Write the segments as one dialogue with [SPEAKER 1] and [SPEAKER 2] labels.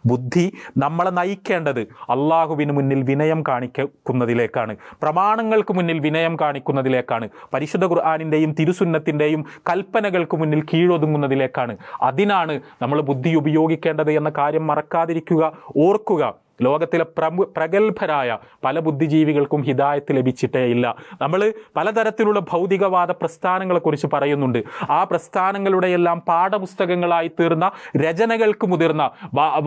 [SPEAKER 1] ബുദ്ധി നമ്മളെ നയിക്കേണ്ടത് അള്ളാഹുവിന് മുന്നിൽ വിനയം കാണിക്കുന്നതിലേക്കാണ്, പ്രമാണങ്ങൾക്ക് മുന്നിൽ വിനയം കാണിക്കുന്നതിലേക്കാണ്, പരിശുദ്ധ ഖുർആനിൻ്റെയും തിരുസുന്നത്തിൻ്റെയും കൽപ്പനകൾക്ക് മുന്നിൽ കീഴൊതുങ്ങുന്നതിലേക്കാണ്. അതിനാണ് നമ്മൾ ബുദ്ധി ഉപയോഗിക്കേണ്ടത് എന്ന കാര്യം മറക്കാതിരിക്കുക, ഓർക്കുക. ലോകത്തിലെ പ്രഗത്ഭരായ പല ബുദ്ധിജീവികൾക്കും ഹിദായത്ത് ലഭിച്ചിട്ടേ ഇല്ല. നമ്മൾ പലതരത്തിലുള്ള ഭൗതികവാദ പ്രസ്ഥാനങ്ങളെക്കുറിച്ച് പറയുന്നുണ്ട്. ആ പ്രസ്ഥാനങ്ങളുടെ എല്ലാം പാഠപുസ്തകങ്ങളായി തീർന്ന, രചനകൾക്ക് മുതിർന്ന,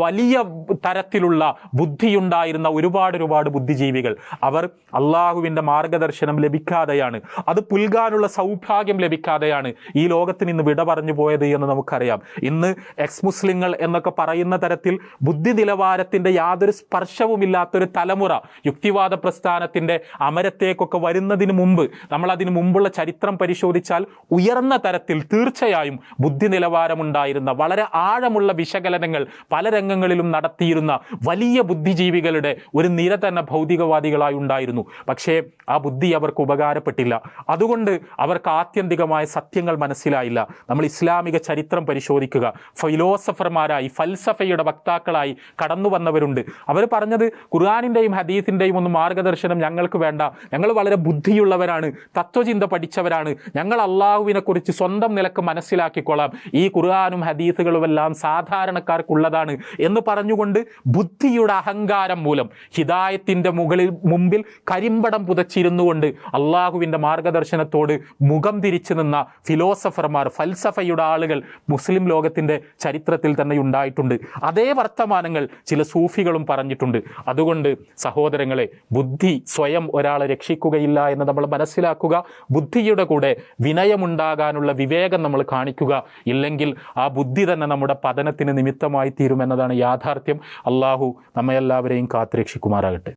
[SPEAKER 1] വലിയ തരത്തിലുള്ള ബുദ്ധിയുണ്ടായിരുന്ന ഒരുപാട് ബുദ്ധിജീവികൾ, അവർ അള്ളാഹുവിൻ്റെ മാർഗദർശനം ലഭിക്കാതെയാണ്, അത് പുൽകാനുള്ള സൗഭാഗ്യം ലഭിക്കാതെയാണ് ഈ ലോകത്തിന് ഇന്ന് വിട പറഞ്ഞു പോയത് എന്ന് നമുക്കറിയാം. ഇന്ന് എക്സ് മുസ്ലിങ്ങൾ എന്നൊക്കെ പറയുന്ന തരത്തിൽ ബുദ്ധി നിലവാരത്തിൻ്റെ യാതൊരു സ്പർശവുമില്ലാത്തൊരു തലമുറ യുക്തിവാദ പ്രസ്ഥാനത്തിൻ്റെ അമരത്തേക്കൊക്കെ വരുന്നതിന് മുമ്പ്, നമ്മൾ അതിനു മുമ്പുള്ള ചരിത്രം പരിശോധിച്ചാൽ ഉയർന്ന തരത്തിൽ തീർച്ചയായും ബുദ്ധി നിലവാരമുണ്ടായിരുന്ന, വളരെ ആഴമുള്ള വിശകലനങ്ങൾ പല രംഗങ്ങളിലും നടത്തിയിരുന്ന വലിയ ബുദ്ധിജീവികളുടെ ഒരു നിര തന്നെ ഭൗതികവാദികളായി ഉണ്ടായിരുന്നു. പക്ഷേ ആ ബുദ്ധി അവർക്ക് ഉപകാരപ്പെട്ടില്ല. അതുകൊണ്ട് അവർക്ക് ആത്യന്തികമായ സത്യങ്ങൾ മനസ്സിലായില്ല. നമ്മൾ ഇസ്ലാമിക ചരിത്രം പരിശോധിക്കുക. ഫിലോസഫർമാരായി, ഫൽസഫയുടെ വക്താക്കളായി കടന്നു വന്നവരുണ്ട്. അവർ പറഞ്ഞത് ഖുർആനിൻ്റെയും ഹദീസിൻ്റെയും ഒന്നും മാർഗദർശനം ഞങ്ങൾക്ക് വേണ്ട, ഞങ്ങൾ വളരെ ബുദ്ധിയുള്ളവരാണ്, തത്വചിന്ത പഠിച്ചവരാണ്, ഞങ്ങൾ അള്ളാഹുവിനെ കുറിച്ച് സ്വന്തം നിലക്ക് മനസ്സിലാക്കിക്കൊള്ളാം, ഈ ഖുർആനും ഹദീസുകളുമെല്ലാം സാധാരണക്കാർക്കുള്ളതാണ് എന്ന് പറഞ്ഞുകൊണ്ട് ബുദ്ധിയുടെ അഹങ്കാരം മൂലം ഹിദായത്തിൻ്റെ മുമ്പിൽ കരിമ്പടം പുതച്ചിരുന്നുകൊണ്ട് അള്ളാഹുവിൻ്റെ മാർഗദർശനത്തോട് മുഖം തിരിച്ചു നിന്ന ഫിലോസഫർമാർ, ഫൽസഫയുടെ ആളുകൾ മുസ്ലിം ലോകത്തിൻ്റെ ചരിത്രത്തിൽ തന്നെ ഉണ്ടായിട്ടുണ്ട്. അതേ വർത്തമാനങ്ങൾ ചില സൂഫികളും പറഞ്ഞിട്ടുണ്ട്. അതുകൊണ്ട് സഹോദരങ്ങളെ, ബുദ്ധി സ്വയം ഒരാളെ രക്ഷിക്കുകയില്ല എന്ന് നമ്മൾ മനസ്സിലാക്കുക. ബുദ്ധിയുടെ കൂടെ വിനയമുണ്ടാകാനുള്ള വിവേകം നമ്മൾ കാണിക്കുക. ഇല്ലെങ്കിൽ ആ ബുദ്ധി തന്നെ നമ്മുടെ പതനത്തിന് നിമിത്തമായി തീരുമെന്നതാണ് യാഥാർത്ഥ്യം. അള്ളാഹു നമ്മയെല്ലാവരെയും കാത്തുരക്ഷിക്കുമാറാകട്ടെ.